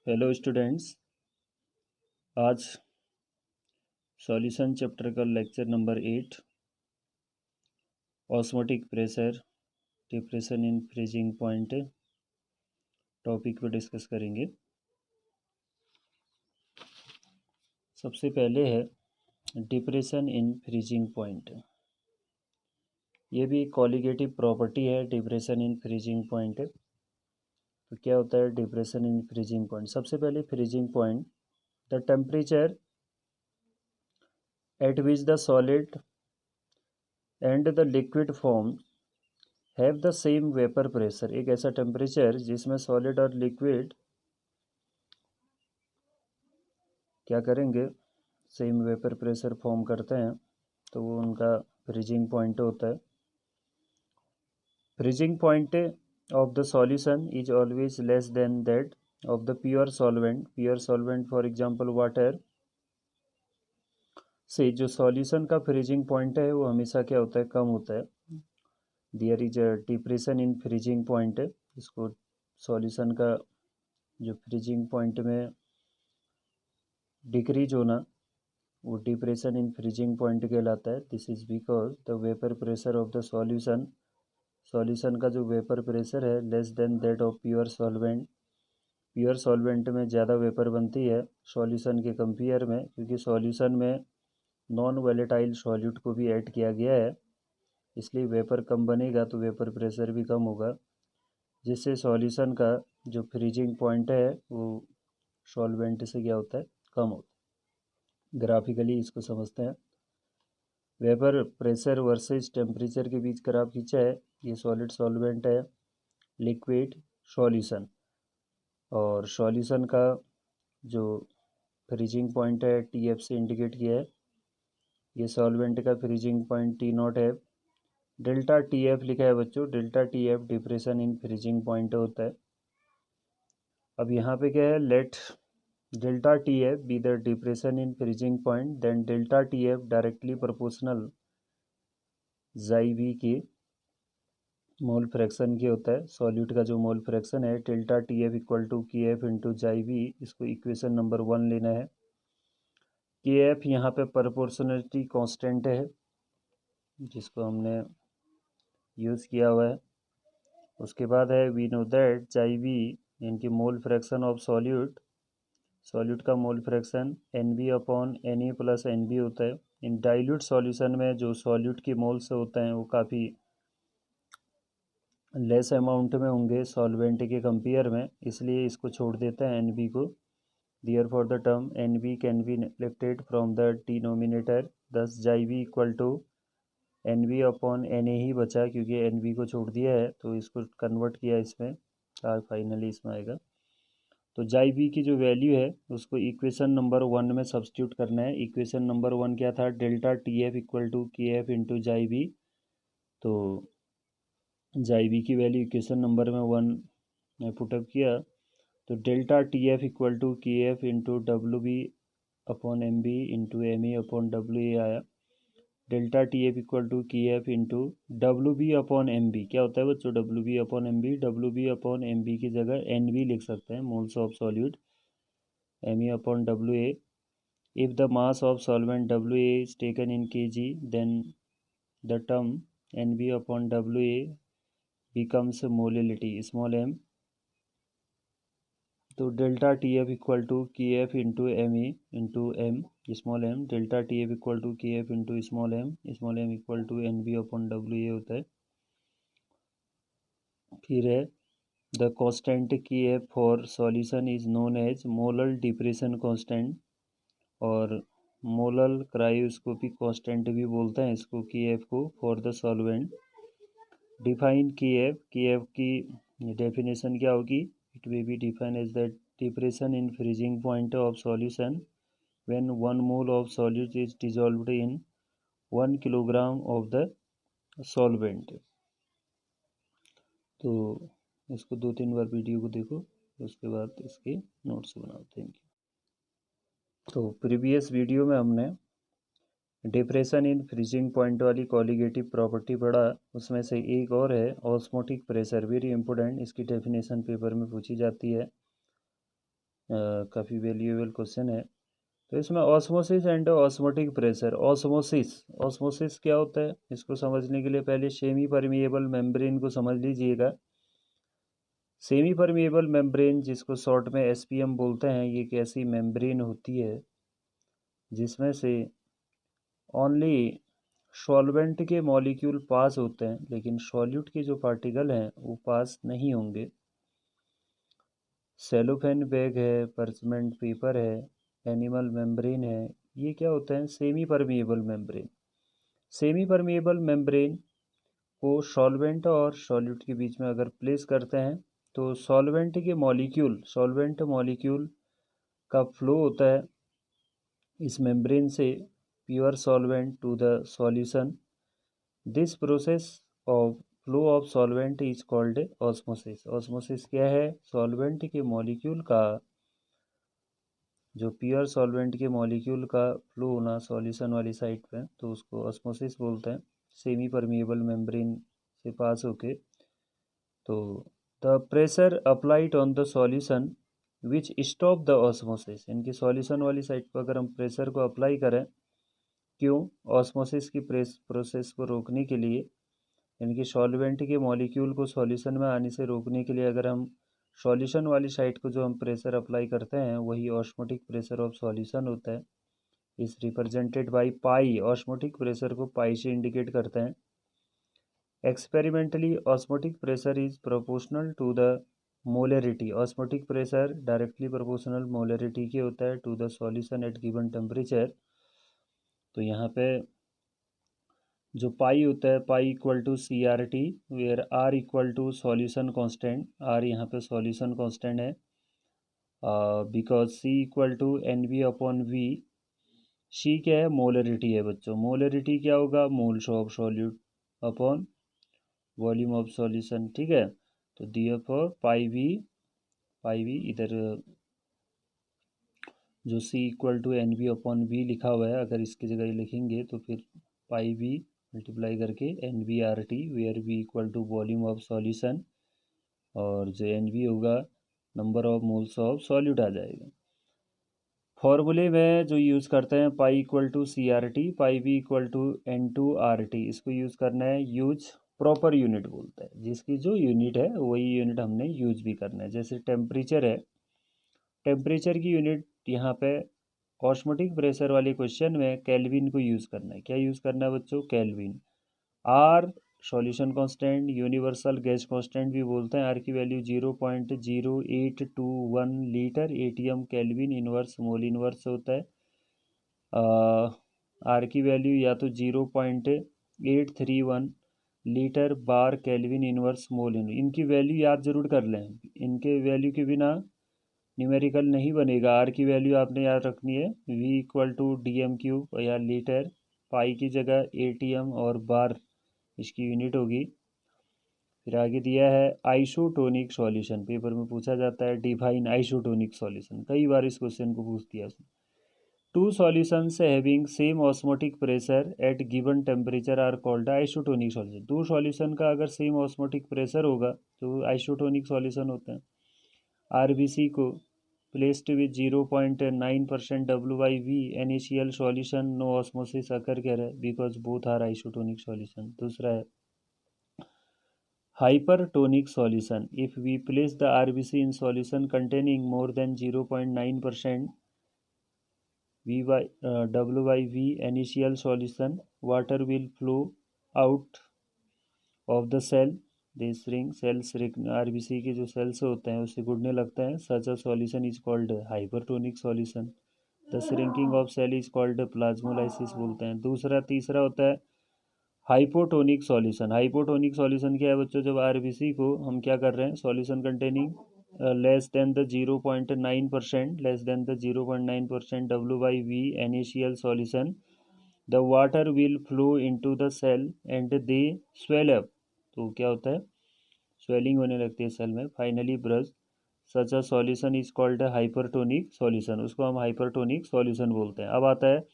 Hello students, आज solution chapter का lecture number 8 osmotic pressure depression in freezing point topic पर discuss करेंगे। सबसे पहले है डिप्रेशन इन फ्रीजिंग पॉइंट। ये भी कॉलिगेटिव प्रॉपर्टी है डिप्रेशन इन फ्रीजिंग पॉइंट। तो क्या होता है डिप्रेशन इन फ्रीजिंग पॉइंट? सबसे पहले freezing point, the temperature at which the solid and the liquid form have the same vapour pressure. एक ऐसा टेम्परेचर जिसमें सॉलिड और लिक्विड क्या करेंगे, सेम वेपर प्रेशर फॉर्म करते हैं, तो वो उनका फ्रीजिंग पॉइंट होता है। Freezing point of the solution is always less than that of the pure solvent. Pure solvent for example water से जो सॉल्यूशन का फ्रीजिंग पॉइंट है वो हमेशा क्या होता है, कम होता है। There is a depression in freezing point. इसको सॉल्यूशन का जो फ्रीजिंग पॉइंट में डिक्रीज होना वो डिप्रेशन इन फ्रीजिंग पॉइंट कहलाता है। This is because the vapour pressure of the solution, solution का जो वेपर प्रेशर है less than that of pure solvent. Pure solvent में ज़्यादा वेपर बनती है सॉल्यूशन के कंपेयर में, क्योंकि सॉल्यूशन में नॉन वोलेटाइल सॉल्यूट को भी ऐड किया गया है, इसलिए वेपर कम बनेगा तो वेपर प्रेशर भी कम होगा, जिससे सॉल्यूशन का जो फ्रीजिंग पॉइंट है वो सॉल्वेंट से क्या होता है, कम होता है। ग्राफिकली इसको समझते हैं। वेपर प्रेशर वर्सेस टेम्परेचर के बीच ग्राफ खींचा है। ये सॉलिड सॉल्वेंट है, लिक्विड सॉल्यूशन, और सॉल्यूशन का जो फ्रीजिंग पॉइंट है TF से इंडिकेट किया है। ये सॉल्वेंट का फ्रीजिंग पॉइंट T0 है। डेल्टा TF लिखा है बच्चों, delta TF depression in freezing point होता है। अब यहाँ पे क्या है, let delta TF be the depression in freezing point, then delta TF directly proportional chi B के मोल फ्रैक्शन के होता है। सॉल्यूट का जो मोल फ्रैक्शन है delta TF equal to KF into chi B, इसको इक्वेशन नंबर 1 लेना है। KF यहाँ पे प्रोपोर्शनलिटी कांस्टेंट है जिसको हमने यूज़ किया हुआ है। उसके बाद है we know that chi B इनकी mole fraction of solute, solute का mole fraction NB upon Na plus NB होता है। इन डाइल्यूट सॉल्यूशन में जो सॉल्यूट की मोल्स होते हैं वो काफ़ी लेस अमाउंट में होंगे सॉल्वेंट के कंपेयर में, इसलिए इसको छोड़ देते हैं NB को। Therefore the term NB can be neglected from the denominator, thus जाई we equal to NB upon Na ही बचा, क्योंकि NB को छोड़ दिया है तो इसको कन्वर्ट किया इसमें, फाइनली इसमें आएगा। तो जाई बी की जो वैल्यू है उसको इक्वेशन नंबर 1 में सब्स्टिट्यूट करना है। इक्वेशन नंबर 1 क्या था, delta TF equal to KF into chi B. तो जाई बी की वैल्यू इक्वेशन नंबर में 1 में पुटअप किया तो delta TF equal to KF into WB upon MB into ME upon WA आया। Delta TF equal to KF into WB upon MB क्या होता है बच्चों, WB upon MB। WB upon MB की जगह NB लिख सकते हैं, moles of solute. ME upon WA. If the mass of solvent WA is taken in kg, then the term NB upon WA becomes molality small m. तो delta TF equal to KF into ME into M small m, delta TF equal to KF into small m equal to NB upon WA होता है। फिर है the constant KF for solution is known as molal depression constant, और molal cryoscopic constant भी बोलते हैं इसको, KF को, for the solvent. Define KF, KF की डेफिनेशन क्या होगी, it will be define as the depression in freezing point of solution when 1 mole of solute is dissolved in 1 kilogram of the solvent. तो इसको 2-3 बार video को देखो, उसके बाद इसके नोट्स बनाओ। Thank you. तो प्रीवियस वीडियो में हमने डिप्रेशन इन फ्रीजिंग पॉइंट वाली कॉलिगेटिव प्रॉपर्टी पढ़ा, उसमें से एक और है ऑस्मोटिक प्रेशर, वेरी इंपॉर्टेंट, इसकी डेफिनेशन पेपर में पूछी जाती है। काफ़ी वैल्यूएबल क्वेश्चन है। तो इसमें osmosis and osmotic pressure. Osmosis क्या होता है, इसको समझने के लिए पहले सेमी परमिएबल मेम्ब्रेन को समझ लीजिएगा। सेमी परमिएबल मेम्ब्रेन, जिसको शॉर्ट में एसपीएम बोलते हैं, ये एक ऐसी मेम्ब्रेन होती है जिसमें से ओनली सॉल्वेंट के मॉलिक्यूल पास होते हैं, लेकिन सॉल्यूट के जो पार्टिकल हैं वो पास नहीं होंगे। सेलोफेन बैग है, परचमेंट पेपर है, एनिमल मेम्ब्रेन है, ये क्या होते हैं, semi permeable membrane. Semi permeable membrane को सॉल्वेंट और सॉल्यूट के बीच में अगर प्लेस करते हैं तो सॉल्वेंट मॉलिक्यूल का फ्लो होता है इस मेम्ब्रेन से pure solvent to the solution. This process of flow of solvent is called osmosis. Osmosis क्या है, सॉल्वेंट के मॉलिक्यूल का, जो प्योर सॉल्वेंट के मॉलिक्यूल का फ्लो होना सॉल्यूशन वाली साइड पे, तो उसको ऑस्मोसिस बोलते हैं, सेमी परमिएबल मेम्ब्रेन से पास होके। तो the pressure applied on the solution which stop the osmosis. इनकी सॉल्यूशन वाली साइड पर अगर हम प्रेशर को अप्लाई करें, क्यों, ऑस्मोसिस की प्रोसेस को रोकने के लिए, इनकी सॉल्वेंट के मॉलिक्यूल को सॉल्यूशन में आने से रोकने के लिए अगर हम सॉल्यूशन वाली साइड को जो हम प्रेशर अप्लाई करते हैं वही ऑस्मोटिक प्रेशर ऑफ सॉल्यूशन होता है। Is represented by pi. Osmotic pressure को पाई से इंडिकेट करते हैं। Experimentally osmotic pressure is proportional to the molarity. Osmotic pressure directly proportional molarity के होता है to the solution at given temperature. तो यहाँ पे जो पाई होता है, pi equal to C R T, where R equal to solution constant. R यहाँ पे सॉल्यूशन कांस्टेंट है, because C equal to N we upon we. सी क्या है, मोलरिटी है बच्चों। मोलरिटी क्या होगा, moles of solute upon volume of solution, ठीक है। तो दिया फॉर पाई वी इधर जो C equal to N we upon V लिखा हुआ है, अगर इसकी जगह लिखेंगे तो फिर पाई वी मल्टीप्लाई करके N B R T, where V equal to volume of solution, और जो एन वी होगा number of moles of solute आ जाएगा। फॉर्मूले में जो यूज़ करते हैं, pi equal to C R T, pi V equal to N to R T, इसको यूज़ करना है। यूज प्रॉपर यूनिट बोलते हैं, जिसकी जो यूनिट है वही यूनिट हमने यूज भी करना है। जैसे टेम्परेचर है, टेम्परेचर की यूनिट यहाँ पे ऑस्मोटिक प्रेशर वाले क्वेश्चन में केल्विन को यूज़ करना है। क्या यूज़ करना है बच्चों, kelvin. R solution constant, universal gas constant भी बोलते हैं। आर की value 0.0821 litre atm kelvin inverse mole inverse होता है। आर की वैल्यू या तो 0.831 litre bar kelvin inverse mole in. इनकी वैल्यू याद जरूर कर लें, इनके वैल्यू के बिना न्यूमेरिकल नहीं बनेगा। आर की वैल्यू आपने याद रखनी है, V equal to D M cube या लीटर, पाई की जगह ए टी एम और बार इसकी यूनिट होगी। फिर आगे दिया है आइसोटोनिक सॉल्यूशन, पेपर में पूछा जाता है डिफाइन आइसोटोनिक सॉल्यूशन, कई बार इस क्वेश्चन को पूछ दिया उसने। Two solutions having same osmotic pressure at given temperature are called isotonic solution. दो सॉल्यूशन का अगर सेम ऑस्मोटिक प्रेशर होगा तो आइसोटोनिक सॉल्यूशन होते हैं। आरबीसी को placed with 0.9% W/V initial solution, no osmosis occur कह रहा है because both are isotonic solution। दूसरा है hypertonic solution, if we place the RBC in solution containing more than 0.9% W/V initial solution, water will flow out of the cell, they shrink, cells RBC के जो sales होते हैं उससे गुड़ने लगते हैं। such a solution is called hypertonic solution। The shrinking of cell is called plasmolysis बोलते हैं। दूसरा तीसरा होता है हाइपोटोनिक सॉल्यूशन। हाइपोटोनिक सॉल्यूशन क्या है बच्चों, जब आरबीसी को हम क्या कर रहे हैं, solution containing less than the 0.9%, less than the 0.9% W/V initial solution, the water will flow into the cell and they swell up. तो क्या होता है, स्वेलिंग होने लगती है सेल में। Finally brush, such a solution is called hypertonic solution, उसको हम हाइपरटोनिक सॉल्यूशन बोलते हैं। अब आता है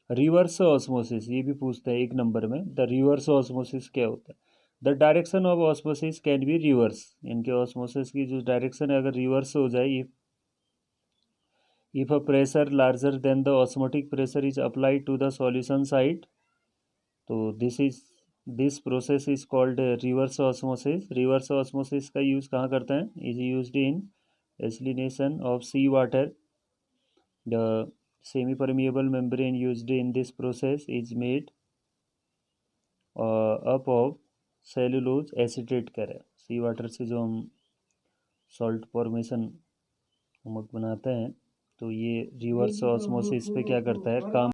रिवर्स ऑस्मोसिस, ये भी पूछते हैं एक नंबर में। द रिवर्स ऑस्मोसिस क्या होता है, the direction of osmosis can be reverse. इनके ऑस्मोसिस की जो डायरेक्शन है अगर रिवर्स हो जाए, If a pressure larger than the osmotic pressure is applied to the solution site, तो this process is called reverse osmosis. Reverse osmosis का use कहाँ करते हैं? Is used in desalination of sea water. The semi-permeable membrane used in this process is made up of cellulose acetate करें. सी water से जो हम salt formation नमक बनाते हैं, तो ये रिवर्स ऑस्मोसिस पे क्या करता है, काम